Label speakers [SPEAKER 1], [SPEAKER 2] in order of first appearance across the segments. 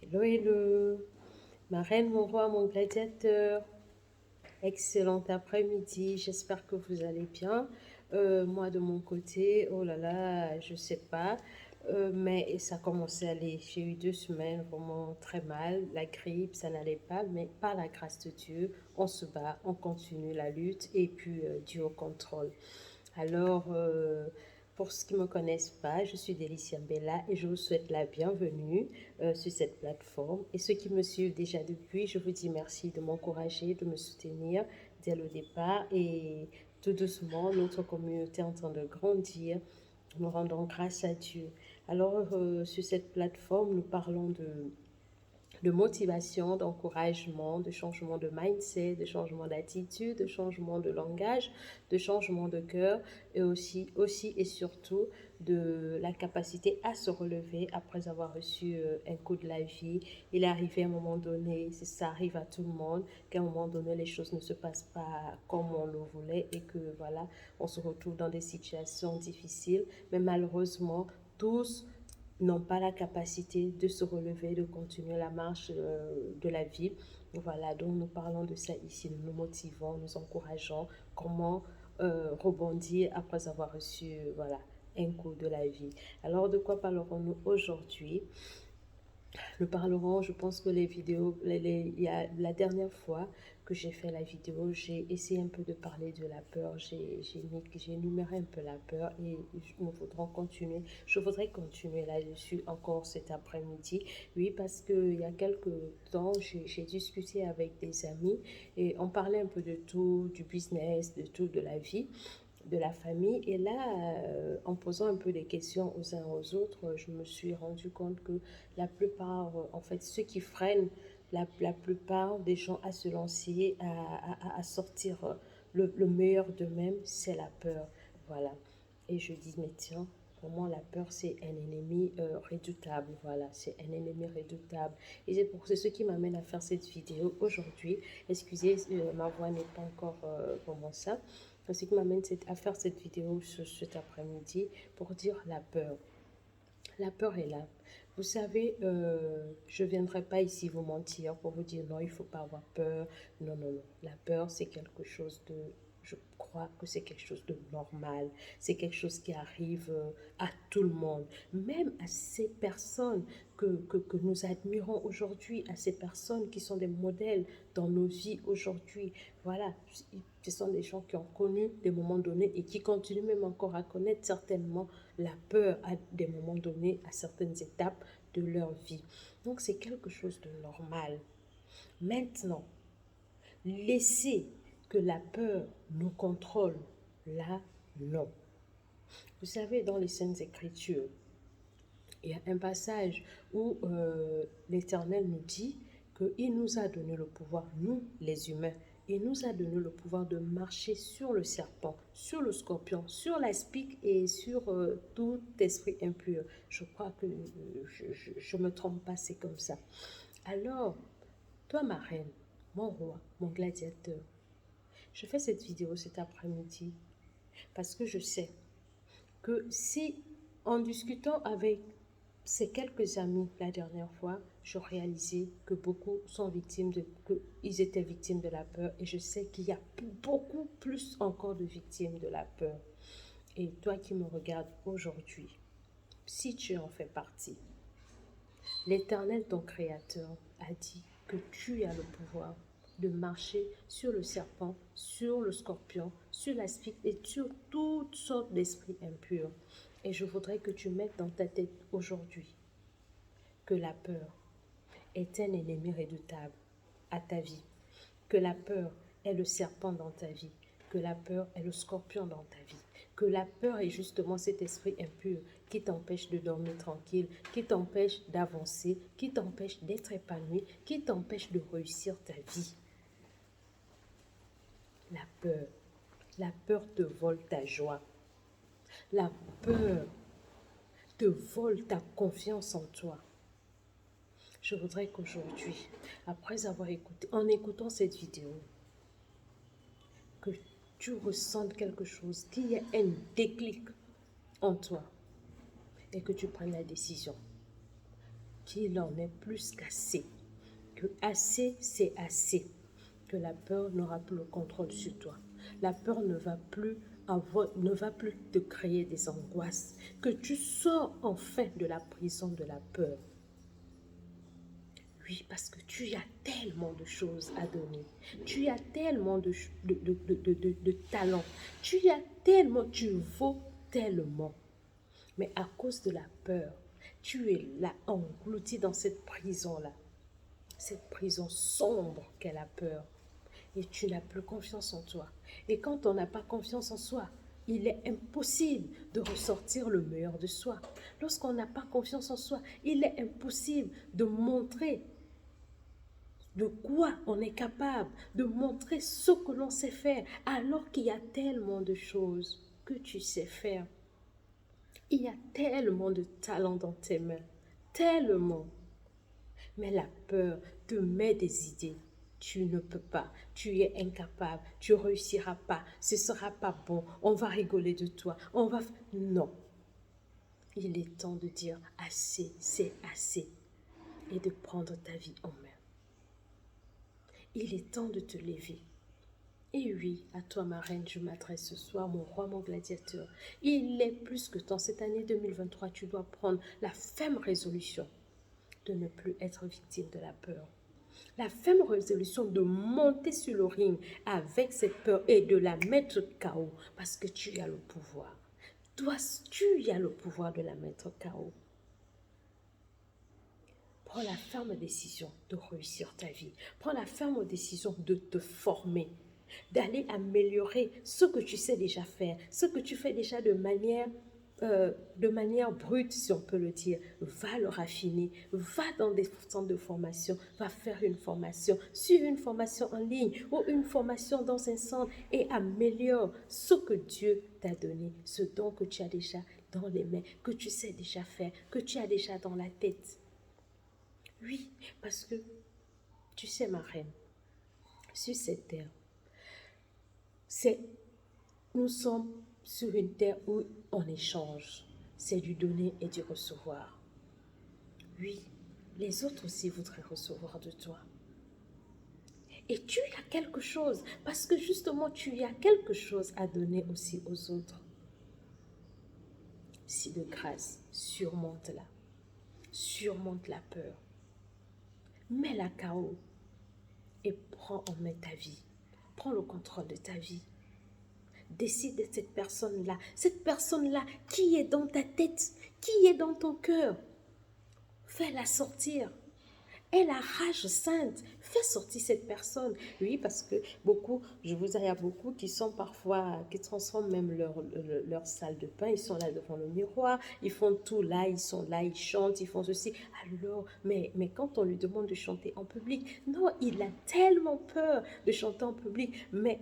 [SPEAKER 1] Hello, hello, ma reine, mon roi, mon gladiateur. Excellent après-midi, j'espère que vous allez bien. Moi, de mon côté, oh là là, je sais pas, mais ça a commencé à aller. J'ai eu 2 semaines vraiment très mal, la grippe, ça n'allait pas, mais par la grâce de Dieu, on se bat, on continue la lutte et puis Dieu au contrôle. Alors, pour ceux qui ne me connaissent pas, je suis Délicia Bella et je vous souhaite la bienvenue sur cette plateforme. Et ceux qui me suivent déjà depuis, je vous dis merci de m'encourager, de me soutenir dès le départ. Et tout doucement, notre communauté est en train de grandir. Nous rendons grâce à Dieu. Alors, sur cette plateforme, nous parlons de motivation, d'encouragement, de changement de mindset, de changement d'attitude, de changement de langage, de changement de cœur et aussi et surtout de la capacité à se relever après avoir reçu un coup de la vie. Il est arrivé à un moment donné, ça arrive à tout le monde, qu'à un moment donné les choses ne se passent pas comme on le voulait et que voilà, on se retrouve dans des situations difficiles, mais malheureusement tous n'ont pas la capacité de se relever, de continuer la marche de la vie. Voilà, donc nous parlons de ça ici, nous nous motivons, nous encourageons comment rebondir après avoir reçu voilà, un coup de la vie. Alors, de quoi parlerons-nous aujourd'hui? Nous parlerons, je pense que les vidéos, il y a, la dernière fois que j'ai fait la vidéo, j'ai essayé un peu de parler de la peur, j'ai énuméré un peu la peur et nous voudrons continuer, je voudrais continuer là-dessus encore cet après-midi. Oui, parce qu'il y a quelques temps, j'ai discuté avec des amis et on parlait un peu de tout, du business, de tout, de la vie de la famille. Et là, en posant un peu des questions aux uns aux autres, je me suis rendu compte que la plupart, en fait, ceux qui freinent la plupart des gens à se lancer, à sortir le meilleur d'eux-mêmes, c'est la peur. Voilà. Et je dis, mais tiens, pour moi, la peur, c'est un ennemi redoutable. Voilà, c'est un ennemi redoutable. Et c'est ce qui m'amène à faire cette vidéo aujourd'hui. Excusez, ma voix n'est pas encore vraiment ça. Ce qui m'amène à faire cette vidéo cet après-midi pour dire la peur. La peur est là. Vous savez, je ne viendrai pas ici vous mentir pour vous dire non, il ne faut pas avoir peur. Non, non, non. La peur, c'est quelque chose de... Je crois que c'est quelque chose de normal. C'est quelque chose qui arrive à tout le monde. Même à ces personnes que nous admirons aujourd'hui, à ces personnes qui sont des modèles dans nos vies aujourd'hui. Voilà, ce sont des gens qui ont connu des moments donnés et qui continuent même encore à connaître certainement la peur à des moments donnés, à certaines étapes de leur vie. Donc c'est quelque chose de normal. Maintenant, laisser que la peur nous contrôle, là, non. Vous savez, dans les Saintes Écritures, il y a un passage où l'Éternel nous dit qu'il nous a donné le pouvoir, nous les humains, il nous a donné le pouvoir de marcher sur le serpent, sur le scorpion, sur l'aspic et sur tout esprit impur. Je crois que je me trompe pas, c'est comme ça. Alors, toi ma reine, mon roi, mon gladiateur, je fais cette vidéo cet après-midi parce que je sais que si en discutant avec ces quelques amis la dernière fois, je réalisais que beaucoup sont victimes ils étaient victimes de la peur et je sais qu'il y a beaucoup plus encore de victimes de la peur. Et toi qui me regardes aujourd'hui, si tu en fais partie, l'Éternel, ton Créateur, a dit que tu as le pouvoir de marcher sur le serpent, sur le scorpion, sur l'aspic et sur toutes sortes d'esprits impurs. Et je voudrais que tu mettes dans ta tête aujourd'hui que la peur est un ennemi redoutable à ta vie, que la peur est le serpent dans ta vie, que la peur est le scorpion dans ta vie, que la peur est justement cet esprit impur qui t'empêche de dormir tranquille, qui t'empêche d'avancer, qui t'empêche d'être épanoui, qui t'empêche de réussir ta vie. La peur te vole ta joie. La peur te vole ta confiance en toi. Je voudrais qu'aujourd'hui, après avoir écouté, en écoutant cette vidéo, que tu ressentes quelque chose, qu'il y ait un déclic en toi et que tu prennes la décision qu'il en est plus qu'assez. Que assez, c'est assez. Que la peur n'aura plus le contrôle sur toi. La peur ne va plus te créer des angoisses. Que tu sors enfin de la prison de la peur. Oui, parce que tu as tellement de choses à donner. Tu as tellement de talent. Tu as tellement, tu vaux tellement. Mais à cause de la peur, tu es là, englouti dans cette prison-là. Cette prison sombre qu'est la peur. Et tu n'as plus confiance en toi. Et quand on n'a pas confiance en soi, il est impossible de ressortir le meilleur de soi. Lorsqu'on n'a pas confiance en soi, il est impossible de montrer de quoi on est capable, de montrer ce que l'on sait faire, alors qu'il y a tellement de choses que tu sais faire. Il y a tellement de talent dans tes mains, tellement. Mais la peur te met des idées. Tu ne peux pas, tu es incapable, tu ne réussiras pas, ce ne sera pas bon, on va rigoler de toi, on va... Non. Il est temps de dire assez, c'est assez, et de prendre ta vie en main. Il est temps de te lever. Et oui, à toi ma reine, je m'adresse ce soir, mon roi, mon gladiateur. Il est plus que temps, cette année 2023, tu dois prendre la ferme résolution de ne plus être victime de la peur. La ferme résolution de monter sur le ring avec cette peur et de la mettre KO parce que tu as le pouvoir. Toi, tu as le pouvoir de la mettre KO. Prends la ferme décision de réussir ta vie. Prends la ferme décision de te former, d'aller améliorer ce que tu sais déjà faire, ce que tu fais déjà de manière brute, si on peut le dire. Va le raffiner, va dans des centres de formation, va faire une formation, suive une formation en ligne ou une formation dans un centre et améliore ce que Dieu t'a donné, ce don que tu as déjà dans les mains, que tu sais déjà faire, que tu as déjà dans la tête. Oui, parce que, tu sais ma reine, sur cette terre, nous sommes sur une terre où on échange. C'est du donner et du recevoir. Oui, les autres aussi voudraient recevoir de toi. Et tu as quelque chose, parce que justement tu as quelque chose à donner aussi aux autres. Si de grâce, surmonte-la. Surmonte la peur. Mets-la KO et prends en main ta vie. Prends le contrôle de ta vie. Décide de cette personne-là qui est dans ta tête, qui est dans ton cœur. Fais-la sortir. Et la rage sainte, fais sortir cette personne. Oui, parce que je vous dis, il y a beaucoup qui sont parfois, qui transforment même leur salle de bain. Ils sont là devant le miroir, ils font tout là, ils sont là, ils chantent, ils font ceci. Alors, mais quand on lui demande de chanter en public, non, il a tellement peur de chanter en public. Mais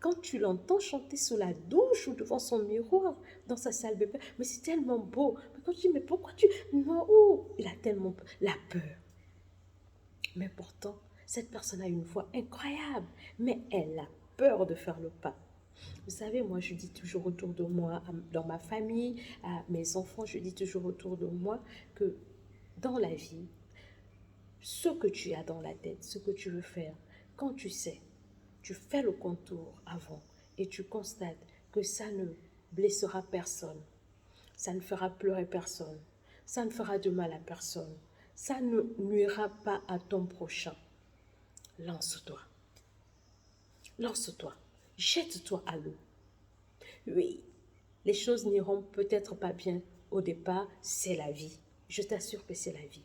[SPEAKER 1] quand tu l'entends chanter sous la douche ou devant son miroir, dans sa salle de bain, mais c'est tellement beau. Mais quand tu dis, mais pourquoi tu... Non, il a tellement peur. La peur. Mais pourtant, cette personne a une voix incroyable, mais elle a peur de faire le pas. Vous savez, moi, je dis toujours autour de moi, dans ma famille, à mes enfants, je dis toujours autour de moi que dans la vie, ce que tu as dans la tête, ce que tu veux faire, quand tu sais, tu fais le contour avant et tu constates que ça ne blessera personne, ça ne fera pleurer personne, ça ne fera de mal à personne, ça ne nuira pas à ton prochain. Lance-toi. Lance-toi. Jette-toi à l'eau. Oui, les choses n'iront peut-être pas bien au départ, c'est la vie. Je t'assure que c'est la vie.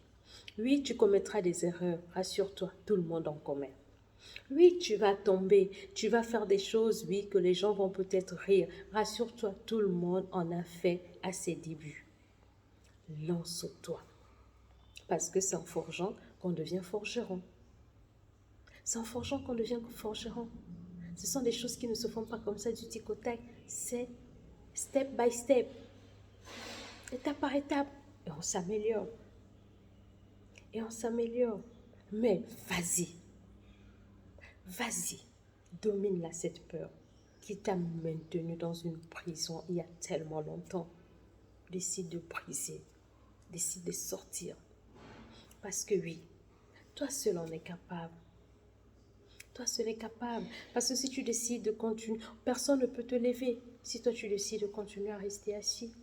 [SPEAKER 1] Oui, tu commettras des erreurs, rassure-toi, tout le monde en commet. Oui, tu vas tomber, tu vas faire des choses, oui, que les gens vont peut-être rire. Rassure-toi, tout le monde en a fait à ses débuts. Lance-toi. Parce que c'est en forgeant qu'on devient forgeron. C'est en forgeant qu'on devient forgeron. Ce sont des choses qui ne se font pas comme ça du tic au tac. C'est step by step, étape par étape. Et on s'améliore. Et on s'améliore. Mais vas-y. Vas-y. Domine-la cette peur qui t'a maintenu dans une prison il y a tellement longtemps. Décide de briser. Décide de sortir. Parce que oui, toi seul en es capable. Toi seul es capable. Parce que si tu décides de continuer, personne ne peut te lever. Si toi tu décides de continuer à rester assis,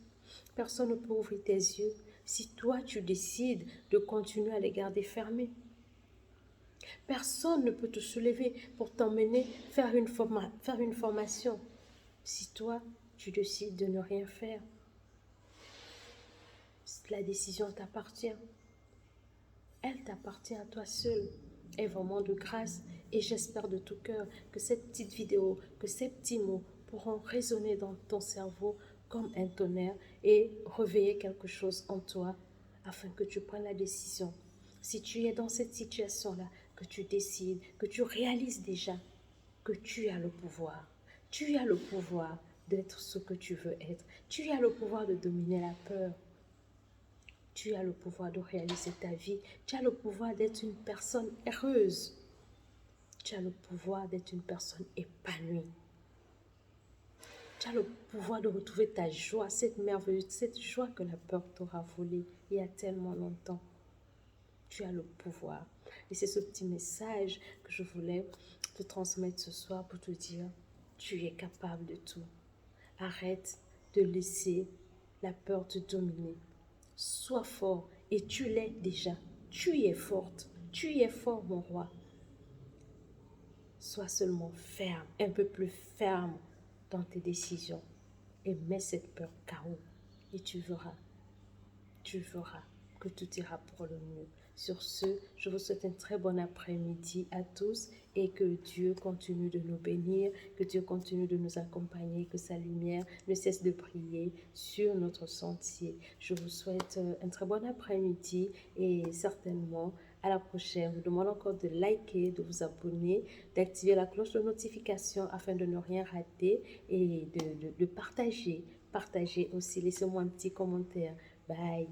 [SPEAKER 1] personne ne peut ouvrir tes yeux. Si toi tu décides de continuer à les garder fermés, personne ne peut te soulever pour t'emmener faire une formation. Si toi tu décides de ne rien faire, la décision t'appartient. Elle t'appartient à toi seul. Et vraiment de grâce. Et j'espère de tout cœur que cette petite vidéo, que ces petits mots pourront résonner dans ton cerveau comme un tonnerre et réveiller quelque chose en toi afin que tu prennes la décision. Si tu es dans cette situation-là, que tu décides, que tu réalises déjà que tu as le pouvoir. Tu as le pouvoir d'être ce que tu veux être. Tu as le pouvoir de dominer la peur. Tu as le pouvoir de réaliser ta vie. Tu as le pouvoir d'être une personne heureuse. Tu as le pouvoir d'être une personne épanouie. Tu as le pouvoir de retrouver ta joie, cette merveilleuse, cette joie que la peur t'aura volée il y a tellement longtemps. Tu as le pouvoir. Et c'est ce petit message que je voulais te transmettre ce soir pour te dire, tu es capable de tout. Arrête de laisser la peur te dominer. Sois fort et tu l'es déjà. Tu es forte. Tu es fort, mon roi. Sois seulement ferme, un peu plus ferme dans tes décisions et mets cette peur KO et tu verras que tout ira pour le mieux. Sur ce, je vous souhaite un très bon après-midi à tous et que Dieu continue de nous bénir, que Dieu continue de nous accompagner, que sa lumière ne cesse de briller sur notre sentier. Je vous souhaite un très bon après-midi et certainement à la prochaine. Je vous demande encore de liker, de vous abonner, d'activer la cloche de notification afin de ne rien rater et de partager. Partagez aussi, laissez-moi un petit commentaire. Bye.